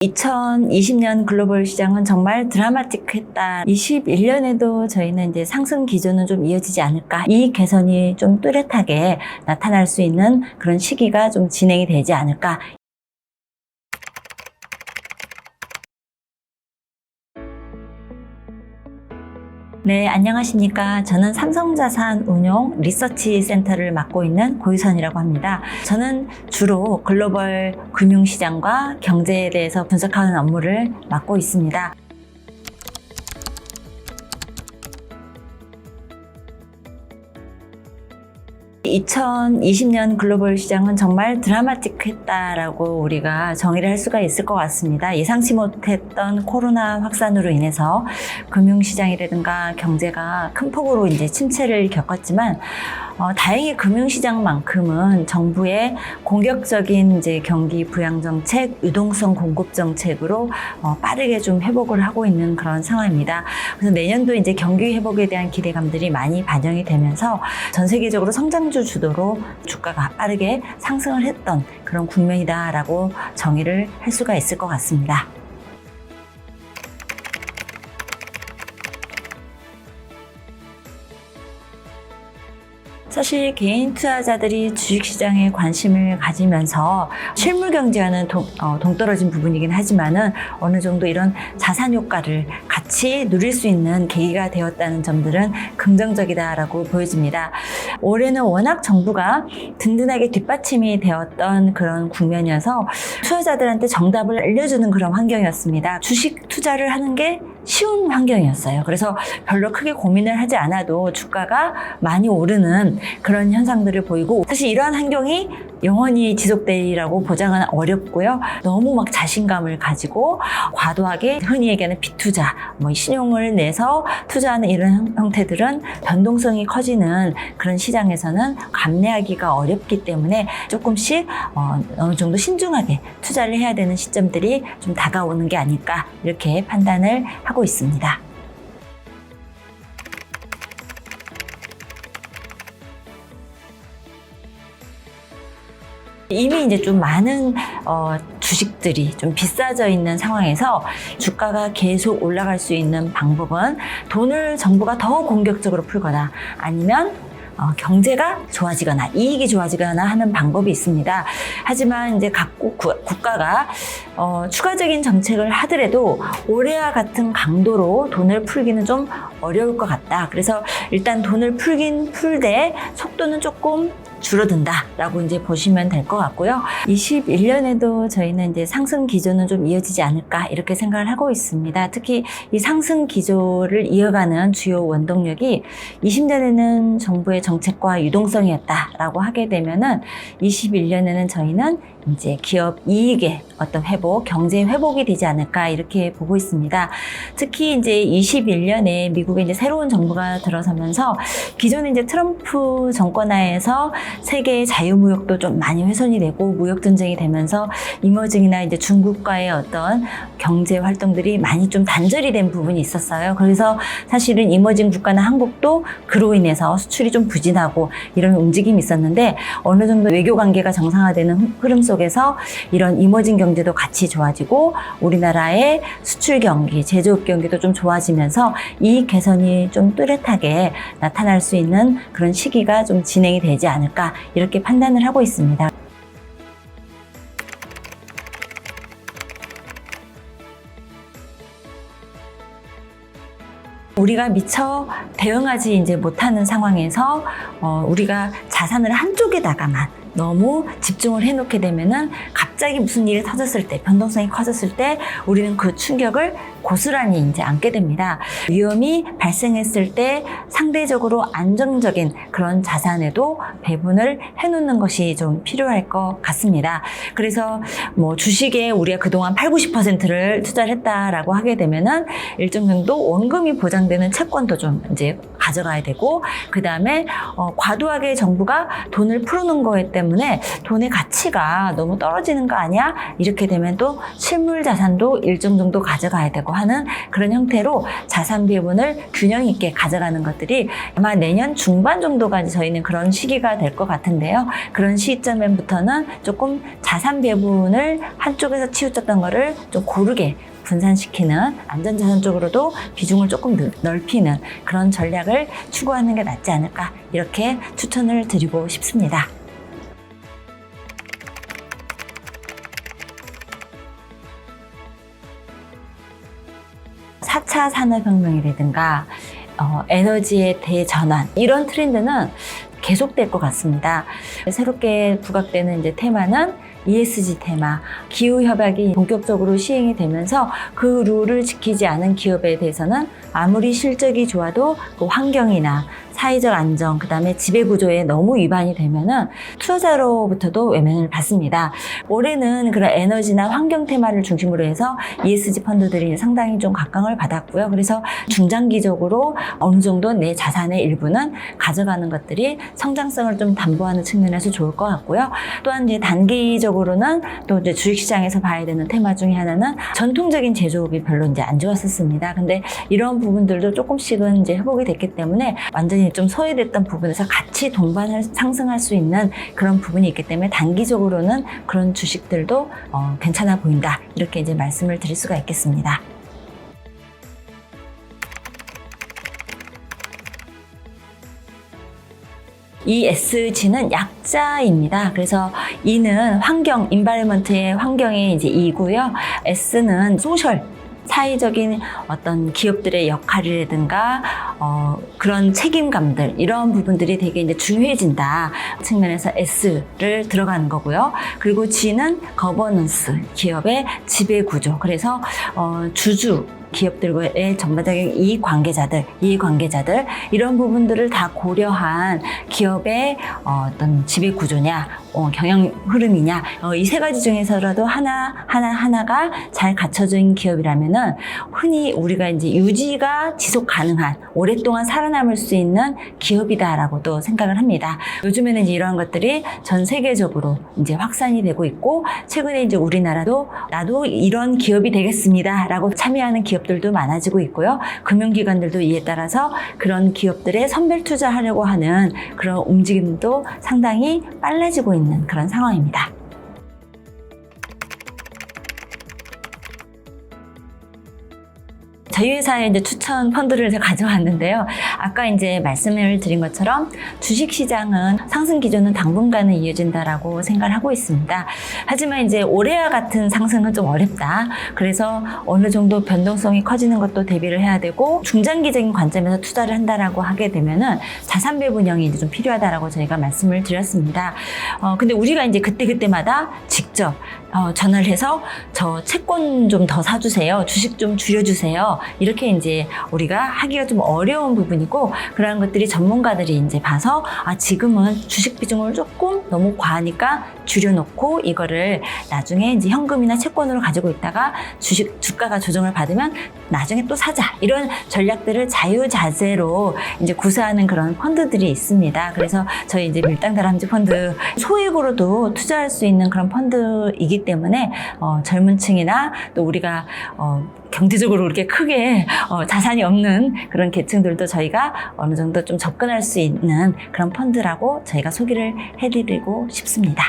2020년 글로벌 시장은 정말 드라마틱했다. 21년에도 저희는 이제 상승 기조는 좀 이어지지 않을까. 이 개선이 좀 뚜렷하게 나타날 수 있는 그런 시기가 좀 진행이 되지 않을까. 네, 안녕하십니까. 저는 삼성자산운용 리서치 센터를 맡고 있는 고유선이라고 합니다. 저는 주로 글로벌 금융시장과 경제에 대해서 분석하는 업무를 맡고 있습니다. (2020년) 글로벌 시장은 정말 드라마틱했다라고 우리가 정의를 할 수가 있을 것 같습니다. 예상치 못했던 코로나 확산으로 인해서 금융시장이라든가 경제가 큰 폭으로 이제 침체를 겪었지만 다행히 금융시장만큼은 정부의 공격적인 이제 경기 부양 정책, 유동성 공급 정책으로 빠르게 좀 회복을 하고 있는 그런 상황입니다. 그래서 내년도 이제 경기 회복에 대한 기대감들이 많이 반영이 되면서 전 세계적으로 성장주 주도로 주가가 빠르게 상승을 했던 그런 국면이다라고 정의를 할 수가 있을 것 같습니다. 사실 개인 투자자들이 주식시장에 관심을 가지면서 실물 경제와는 동떨어진 부분이긴 하지만은 어느 정도 이런 자산 효과를 같이 누릴 수 있는 계기가 되었다는 점들은 긍정적이다라고 보여집니다. 올해는 워낙 정부가 든든하게 뒷받침이 되었던 그런 국면이어서 투자자들한테 정답을 알려주는 그런 환경이었습니다. 주식 투자를 하는 게 쉬운 환경이었어요. 그래서 별로 크게 고민을 하지 않아도 주가가 많이 오르는 그런 현상들을 보이고, 사실 이러한 환경이 영원히 지속되리라고 보장은 어렵고요. 너무 막 자신감을 가지고 과도하게 흔히 얘기하는 빗투자, 신용을 내서 투자하는 이런 형태들은 변동성이 커지는 그런 시장에서는 감내하기가 어렵기 때문에 조금씩 어느 정도 신중하게 투자를 해야 되는 시점들이 좀 다가오는 게 아닐까, 이렇게 판단을 하고 있습니다. 이미 이제 좀 많은 주식들이 좀 비싸져 있는 상황에서 주가가 계속 올라갈 수 있는 방법은 돈을 정부가 더 공격적으로 풀거나 아니면 경제가 좋아지거나 이익이 좋아지거나 하는 방법이 있습니다. 하지만 이제 각국 국가가 추가적인 정책을 하더라도 올해와 같은 강도로 돈을 풀기는 좀 어려울 것 같다. 그래서 일단 돈을 풀되 속도는 조금 줄어든다라고 이제 보시면 될 것 같고요. 21년에도 저희는 이제 상승 기조는 좀 이어지지 않을까, 이렇게 생각을 하고 있습니다. 특히 이 상승 기조를 이어가는 주요 원동력이 20년에는 정부의 정책과 유동성이었다라고 하게 되면은 21년에는 저희는 이제 기업 이익의 어떤 회복, 경제 회복이 되지 않을까, 이렇게 보고 있습니다. 특히 이제 21년에 미국에 이제 새로운 정부가 들어서면서 기존에 이제 트럼프 정권 하에서 세계의 자유무역도 좀 많이 훼손이 되고 무역 전쟁이 되면서 이머징이나 이제 중국과의 어떤 경제 활동들이 많이 좀 단절이 된 부분이 있었어요. 그래서 사실은 이머징 국가나 한국도 그로 인해서 수출이 좀 부진하고 이런 움직임이 있었는데, 어느 정도 외교 관계가 정상화되는 흐름 속에서 이런 이머징 경제도 같이 좋아지고 우리나라의 수출 경기, 제조업 경기도 좀 좋아지면서 이 개선이 좀 뚜렷하게 나타날 수 있는 그런 시기가 좀 진행이 되지 않을까, 이렇게 판단을 하고 있습니다. 우리가 미처 대응하지 이제 못하는 상황에서 우리가 자산을 한쪽에다가만 너무 집중을 해놓게 되면은 갑자기 무슨 일이 터졌을 때, 변동성이 커졌을 때 우리는 그 충격을 고스란히 이제 안게 됩니다. 위험이 발생했을 때 상대적으로 안정적인 그런 자산에도 배분을 해놓는 것이 좀 필요할 것 같습니다. 그래서 주식에 우리가 그동안 80~90%를 투자를 했다라고 하게 되면은 일정 정도 원금이 보장되는 채권도 좀 이제 가져가야 되고, 그 다음에 과도하게 정부가 돈을 풀어놓은 거에 때문에 돈의 가치가 너무 떨어지는 거 아니야? 이렇게 되면 또 실물 자산도 일정 정도 가져가야 되고 하는 그런 형태로 자산 배분을 균형 있게 가져가는 것들이 아마 내년 중반 정도가 저희는 그런 시기가 될 것 같은데요. 그런 시점부터는 조금 자산 배분을 한쪽에서 치우쳤던 거를 좀 고르게 분산시키는, 안전자산 쪽으로도 비중을 조금 넓히는 그런 전략을 추구하는 게 낫지 않을까, 이렇게 추천을 드리고 싶습니다. 사 차 산업혁명이라든가 에너지의 대전환, 이런 트렌드는 계속될 것 같습니다. 새롭게 부각되는 이제 테마는 ESG 테마, 기후협약이 본격적으로 시행이 되면서 그 룰을 지키지 않은 기업에 대해서는 아무리 실적이 좋아도 그 환경이나 사회적 안정, 그 다음에 지배구조에 너무 위반이 되면은 투자자로부터도 외면을 받습니다. 올해는 그런 에너지나 환경 테마를 중심으로 해서 ESG 펀드들이 상당히 좀 각광을 받았고요. 그래서 중장기적으로 어느 정도 내 자산의 일부는 가져가는 것들이 성장성을 좀 담보하는 측면에서 좋을 것 같고요. 또한 이제 단기적으로는 또 이제 주식시장에서 봐야 되는 테마 중에 하나는 전통적인 제조업이 별로 이제 안 좋았었습니다. 근데 이런 부분들도 조금씩은 이제 회복이 됐기 때문에 완전히 좀 소외됐던 부분에서 같이 동반을 상승할 수 있는 그런 부분이 있기 때문에 단기적으로는 그런 주식들도 괜찮아 보인다, 이렇게 이제 말씀을 드릴 수가 있겠습니다. 이 SG는 약자입니다. 그래서 E는 환경, 인바이러먼트의 환경의 이제 E고요. S는 소셜, 사회적인 어떤 기업들의 역할이라든가 그런 책임감들, 이런 부분들이 되게 이제 중요해진다 측면에서 S를 들어가는 거고요. 그리고 G는 거버넌스, 기업의 지배 구조. 그래서 주주 기업들과의 전반적인 이해관계자들 이런 부분들을 다 고려한 기업의 어떤 지배 구조냐, 경영 흐름이냐, 이 세 가지 중에서라도 하나가 잘 갖춰진 기업이라면은 흔히 우리가 이제 유지가 지속 가능한, 오랫동안 살아남을 수 있는 기업이다라고도 생각을 합니다. 요즘에는 이제 이러한 것들이 전 세계적으로 이제 확산이 되고 있고, 최근에 이제 우리나라도 나도 이런 기업이 되겠습니다라고 참여하는 기업들도 많아지고 있고요. 금융기관들도 이에 따라서 그런 기업들에 선별 투자하려고 하는 그런 움직임도 상당히 빨라지고 있는 그런 상황입니다. 저희 회사의 이제 추천 펀드를 제가 가져왔는데요. 아까 이제 말씀을 드린 것처럼 주식 시장은 상승 기조는 당분간은 이어진다라고 생각을 하고 있습니다. 하지만 이제 올해와 같은 상승은 좀 어렵다. 그래서 어느 정도 변동성이 커지는 것도 대비를 해야 되고, 중장기적인 관점에서 투자를 한다라고 하게 되면은 자산 배분형이 이제 좀 필요하다라고 저희가 말씀을 드렸습니다. 근데 우리가 이제 그때마다 직접 전화를 해서 저 채권 좀 더 사주세요, 주식 좀 줄여주세요, 이렇게 이제 우리가 하기가 좀 어려운 부분이고, 그런 것들이 전문가들이 이제 봐서 지금은 주식 비중을 조금 너무 과하니까 줄여놓고 이거를 나중에 이제 현금이나 채권으로 가지고 있다가 주가가 조정을 받으면 나중에 또 사자, 이런 전략들을 자유자재로 이제 구사하는 그런 펀드들이 있습니다. 그래서 저희 이제 밀당다람쥐 펀드, 소액으로도 투자할 수 있는 그런 펀드이기 때문에 젊은 층이나 또 우리가 경제적으로 그렇게 크게 자산이 없는 그런 계층들도 저희가 어느 정도 좀 접근할 수 있는 그런 펀드라고 저희가 소개를 해드리고 싶습니다.